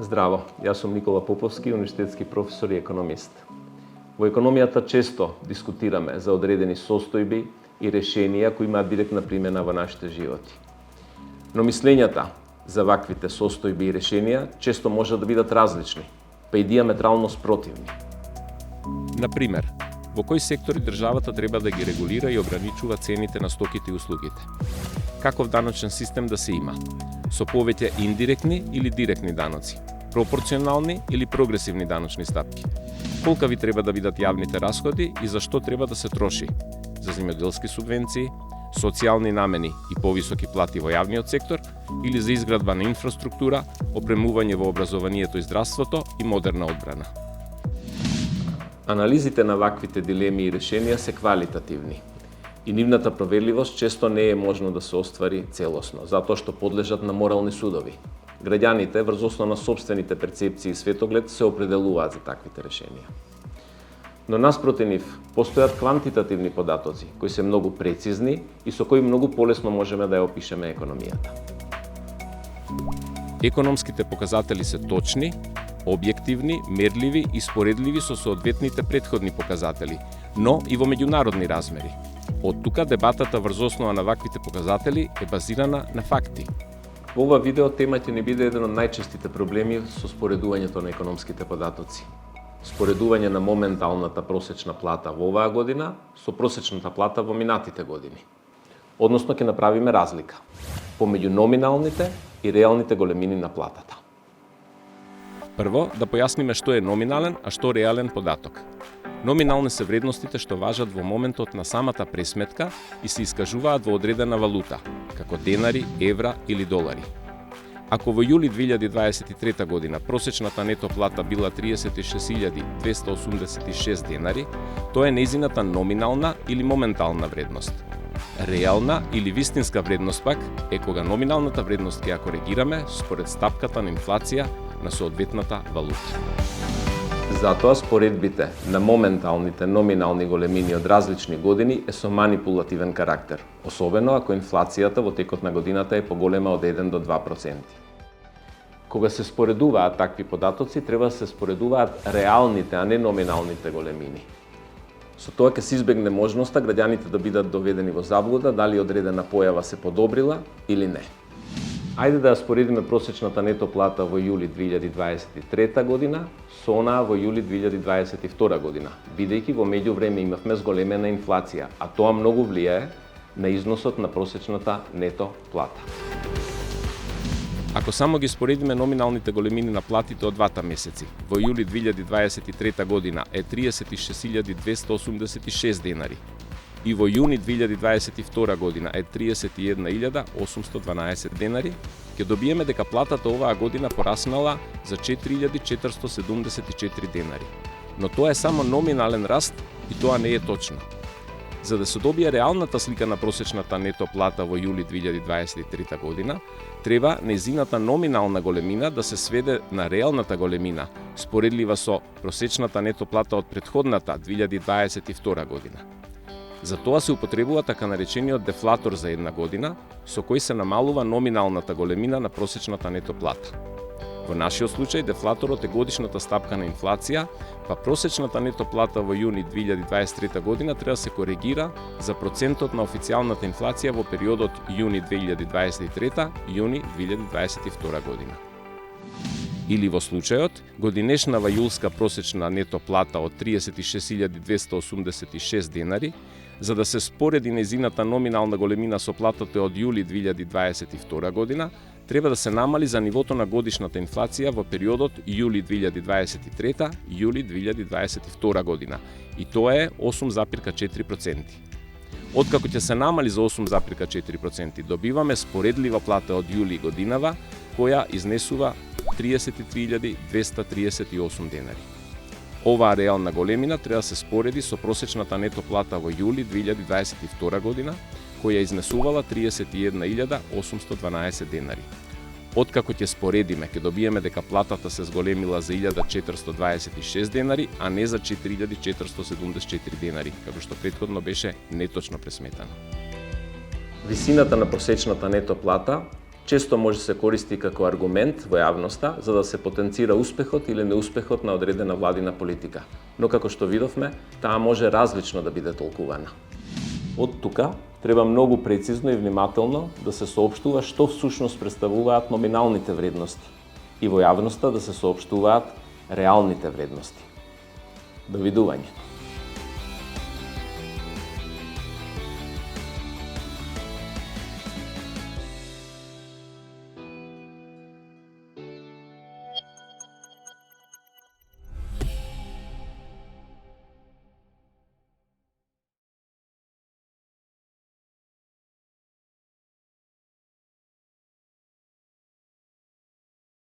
Здраво, јас сум Никола Поповски, универзитетски професор и економист. Во економијата често дискутираме за одредени состојби и решенија кои имаат директна примена во нашите животи. Но мислењата за ваквите состојби и решенија често може да бидат различни, па и диаметрално спротивни. Например, во кои сектори државата треба да ги регулира и ограничува цените на стоките и услугите? Каков даночен систем да се има? Со повеќе индиректни или директни даноци? Пропорционални или прогресивни даночни стапки? Колка ви треба да бидат јавните расходи и за што треба да се троши? За земјоделски субвенции, социјални намени и повисоки плати во јавниот сектор или за изградба на инфраструктура, опремување во образованието и здравството и модерна одбрана? Анализите на ваквите дилеми и решенија се квалитативни и нивната проверливост често не е можно да се оствари целосно, затоа што подлежат на морални судови. Граѓаните врз основа на сопствените перцепции и светоглед се определуваат за таквите решенија. Но наспроти нив постојат квантитативни податоци кои се многу прецизни и со кои многу полесно можеме да ја опишеме економијата. Економските показатели се точни, објективни, мерливи и споредливи со соодветните претходни показатели, но и во меѓународни размери. Од тука дебатата врз основа на ваквите показатели е базирана на факти. Во ова видео тема ќе ни биде еден од најчестите проблеми со споредувањето на економските податоци. Споредување на моменталната просечна плата во оваа година со просечната плата во минатите години. Односно ќе направиме разлика помеѓу номиналните и реалните големини на платата. Прво, да појасниме што е номинален, а што реален податок. Номинални се вредностите што важат во моментот на самата пресметка и се искажуваат во одредена валута, како денари, евра или долари. Ако во јули 2023 година просечната нето плата била 36.286 денари, тоа е нејзината номинална или моментална вредност. Реална или вистинска вредност пак е кога номиналната вредност ќе ја коригираме според стапката на инфлација на соодветната валута. Затоа споредбите на моменталните номинални големини од различни години е со манипулативен карактер, особено ако инфлацијата во текот на годината е поголема од 1 до 2%. Кога се споредуваат такви податоци, треба да се споредуваат реалните, а не номиналните големини. Со тоа ќе се избегне можноста граѓаните да бидат доведени во заблуда дали одредена појава се подобрила или не. Ајде да ја споредиме просечната нето плата во јули 2023 година со онаа во јули 2022 година, бидејќи во меѓувреме имавме зголемена инфлација, а тоа многу влијае на износот на просечната нето плата. Ако само ги споредиме номиналните големини на платите од двата месеци, во јули 2023 година е 36.286 денари и во јуни 2022 година е 31.812 денари, ќе добиеме дека платата оваа година пораснала за 4.474 денари. Но тоа е само номинален раст и тоа не е точно. За да се добие реалната слика на просечната нето плата во јули 2023 година, треба нејзината номинална големина да се сведе на реалната големина, споредлива со просечната нето плата од претходната 2022 година. За тоа се употребува така наречениот дефлатор за една година, со кој се намалува номиналната големина на просечната нето плата. Во нашиот случај дефлаторот е годишната стапка на инфлација, па просечната нето плата во јуни 2023 година треба да се коригира за процентот на официјалната инфлација во периодот јуни 2023 јуни 2022 година. Или во случајот, годинешнава јулска просечна нето плата од 36.286 денари, за да се спореди нејзината номинална големина со платата од јули 2022 година, треба да се намали за нивото на годишната инфлација во периодот јули 2023 јули 2022 година, и тоа е 8,4%. Откако ќе се намали за 8,4%, добиваме споредлива плата од јули годинава, која изнесува 33.238 денари. Оваа реална големина треба да се спореди со просечната нето плата во јули 2022 година, која изнесувала 31.812 денари. Откако ќе споредиме, ќе добиеме дека платата се зголемила за 1.426 денари, а не за 4.474 денари, како што претходно беше неточно пресметано. Висината на просечната нето плата често може се користи како аргумент во јавноста за да се потенцира успехот или неуспехот на одредена владина политика. Но како што видовме, таа може различно да биде толкувана. Од тука треба многу прецизно и внимателно да се соопштува што всушност представуваат номиналните вредности и во јавноста да се соопштуваат реалните вредности. Довидување.